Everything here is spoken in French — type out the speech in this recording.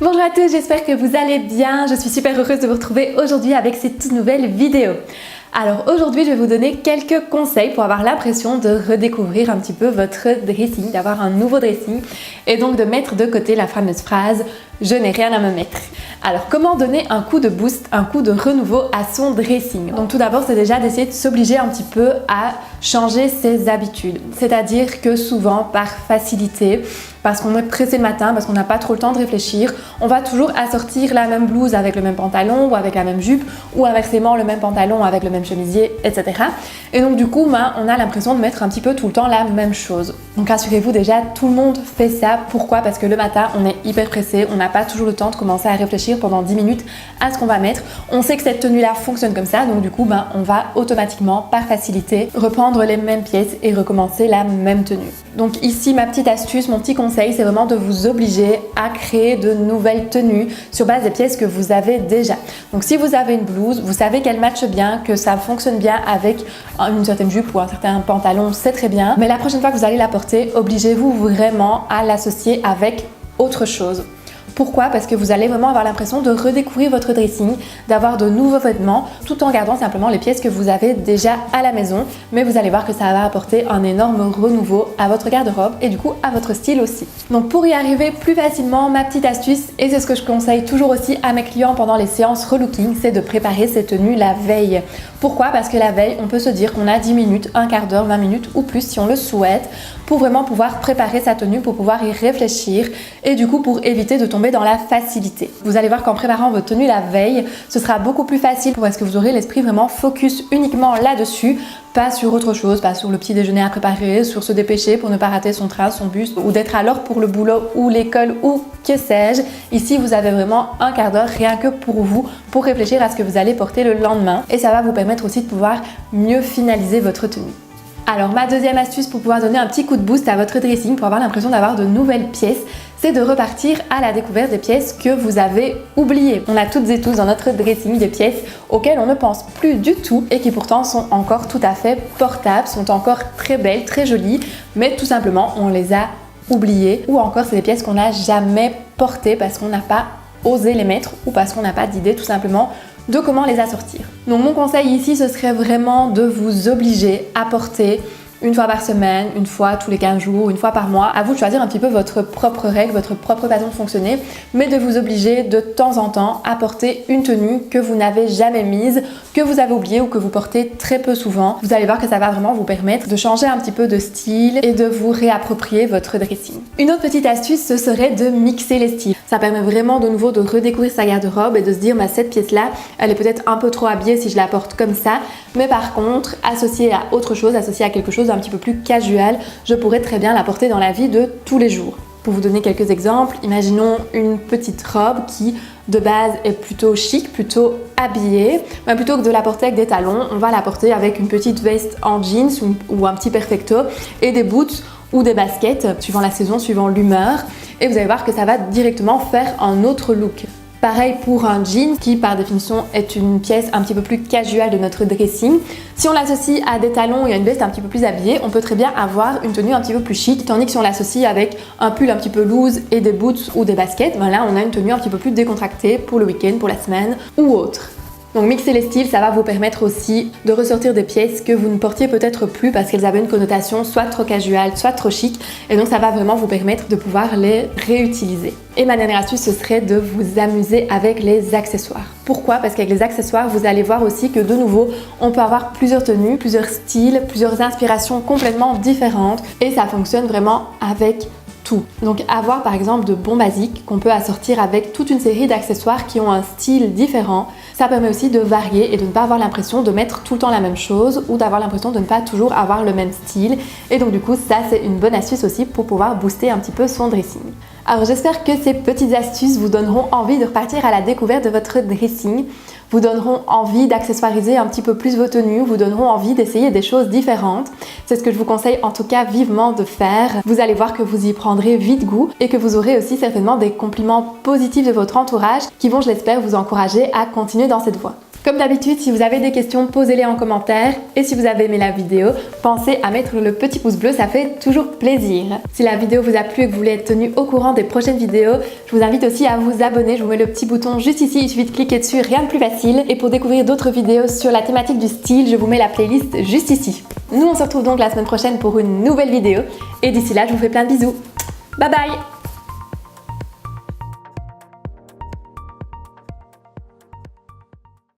Bonjour à tous, j'espère que vous allez bien. Je suis super heureuse de vous retrouver aujourd'hui avec cette toute nouvelle vidéo. Alors aujourd'hui, je vais vous donner quelques conseils pour avoir l'impression de redécouvrir un petit peu votre dressing, d'avoir un nouveau dressing et donc de mettre de côté la fameuse phrase « je n'ai rien à me mettre ». Alors comment donner un coup de boost, un coup de renouveau à son dressing? Donc tout d'abord, c'est déjà d'essayer de s'obliger un petit peu à changer ses habitudes. C'est-à-dire que souvent, par facilité, parce qu'on est pressé le matin, parce qu'on n'a pas trop le temps de réfléchir, on va toujours assortir la même blouse avec le même pantalon ou avec la même jupe ou inversement le même pantalon avec le même chemisier, etc. Et donc du coup, on a l'impression de mettre un petit peu tout le temps la même chose. Donc rassurez-vous déjà, tout le monde fait ça. Pourquoi? Parce que le matin, on est hyper pressé, on n'a pas toujours le temps de commencer à réfléchir pendant 10 minutes à ce qu'on va mettre. On sait que cette tenue-là fonctionne comme ça, donc du coup, on va automatiquement, par facilité, reprendre les mêmes pièces et recommencer la même tenue. Donc ici, ma petite astuce, mon petit conseil, c'est vraiment de vous obliger à créer de nouvelles tenues sur base des pièces que vous avez déjà. Donc si vous avez une blouse, vous savez qu'elle matche bien, que ça fonctionne bien avec une certaine jupe ou un certain pantalon, c'est très bien. Mais la prochaine fois que vous allez la porter, obligez-vous vraiment à l'associer avec autre chose. Pourquoi? Parce que vous allez vraiment avoir l'impression de redécouvrir votre dressing, d'avoir de nouveaux vêtements, tout en gardant simplement les pièces que vous avez déjà à la maison. Mais vous allez voir que ça va apporter un énorme renouveau à votre garde-robe et du coup à votre style aussi. Donc pour y arriver plus facilement, ma petite astuce, et c'est ce que je conseille toujours aussi à mes clients pendant les séances relooking, c'est de préparer ces tenues la veille. Pourquoi? Parce que la veille, on peut se dire qu'on a 10 minutes, un quart d'heure, 20 minutes ou plus si on le souhaite, pour vraiment pouvoir préparer sa tenue, pour pouvoir y réfléchir et du coup pour éviter de tomber dans la facilité. Vous allez voir qu'en préparant votre tenue la veille, ce sera beaucoup plus facile parce que vous aurez l'esprit vraiment focus uniquement là-dessus, pas sur autre chose, pas sur le petit déjeuner à préparer, sur se dépêcher pour ne pas rater son train, son bus ou d'être à l'heure pour le boulot ou l'école ou que sais-je. Ici, vous avez vraiment un quart d'heure rien que pour vous, pour réfléchir à ce que vous allez porter le lendemain et ça va vous permettre aussi de pouvoir mieux finaliser votre tenue. Alors ma deuxième astuce pour pouvoir donner un petit coup de boost à votre dressing, pour avoir l'impression d'avoir de nouvelles pièces, c'est de repartir à la découverte des pièces que vous avez oubliées. On a toutes et tous dans notre dressing des pièces auxquelles on ne pense plus du tout et qui pourtant sont encore tout à fait portables, sont encore très belles, très jolies, mais tout simplement on les a oubliées ou encore c'est des pièces qu'on n'a jamais portées parce qu'on n'a pas osé les mettre ou parce qu'on n'a pas d'idée tout simplement de comment les assortir. Donc mon conseil ici, ce serait vraiment de vous obliger à porter une fois par semaine, une fois tous les 15 jours, une fois par mois. À vous de choisir un petit peu votre propre règle, votre propre façon de fonctionner, mais de vous obliger de temps en temps à porter une tenue que vous n'avez jamais mise, que vous avez oubliée ou que vous portez très peu souvent. Vous allez voir que ça va vraiment vous permettre de changer un petit peu de style et de vous réapproprier votre dressing. Une autre petite astuce, ce serait de mixer les styles. Ça permet vraiment de nouveau de redécouvrir sa garde-robe et de se dire cette pièce-là, elle est peut-être un peu trop habillée si je la porte comme ça, mais par contre, associée à autre chose, associée à quelque chose d'un petit peu plus casual, je pourrais très bien la porter dans la vie de tous les jours. Pour vous donner quelques exemples, imaginons une petite robe qui de base est plutôt chic, plutôt habillée, mais plutôt que de la porter avec des talons, on va la porter avec une petite veste en jeans ou un petit perfecto et des boots ou des baskets, suivant la saison, suivant l'humeur, et vous allez voir que ça va directement faire un autre look. Pareil pour un jean qui par définition est une pièce un petit peu plus casual de notre dressing. Si on l'associe à des talons et à une veste un petit peu plus habillée, on peut très bien avoir une tenue un petit peu plus chic, tandis que si on l'associe avec un pull un petit peu loose et des boots ou des baskets, là on a une tenue un petit peu plus décontractée pour le week-end, pour la semaine ou autre. Donc mixer les styles, ça va vous permettre aussi de ressortir des pièces que vous ne portiez peut-être plus parce qu'elles avaient une connotation soit trop casual, soit trop chic, et donc ça va vraiment vous permettre de pouvoir les réutiliser. Et ma dernière astuce, ce serait de vous amuser avec les accessoires. Pourquoi? Parce qu'avec les accessoires, vous allez voir aussi que de nouveau, on peut avoir plusieurs tenues, plusieurs styles, plusieurs inspirations complètement différentes, et ça fonctionne vraiment avec tout. Donc avoir par exemple de bons basiques qu'on peut assortir avec toute une série d'accessoires qui ont un style différent, ça permet aussi de varier et de ne pas avoir l'impression de mettre tout le temps la même chose ou d'avoir l'impression de ne pas toujours avoir le même style. Et donc du coup, ça c'est une bonne astuce aussi pour pouvoir booster un petit peu son dressing. Alors j'espère que ces petites astuces vous donneront envie de repartir à la découverte de votre dressing, vous donneront envie d'accessoiriser un petit peu plus vos tenues, vous donneront envie d'essayer des choses différentes. C'est ce que je vous conseille en tout cas vivement de faire. Vous allez voir que vous y prendrez vite goût et que vous aurez aussi certainement des compliments positifs de votre entourage qui vont, je l'espère, vous encourager à continuer dans cette voie. Comme d'habitude, si vous avez des questions, posez-les en commentaire. Et si vous avez aimé la vidéo, pensez à mettre le petit pouce bleu, ça fait toujours plaisir. Si la vidéo vous a plu et que vous voulez être tenu au courant des prochaines vidéos, je vous invite aussi à vous abonner. Je vous mets le petit bouton juste ici, il suffit de cliquer dessus, rien de plus facile. Et pour découvrir d'autres vidéos sur la thématique du style, je vous mets la playlist juste ici. Nous, on se retrouve donc la semaine prochaine pour une nouvelle vidéo. Et d'ici là, je vous fais plein de bisous. Bye bye!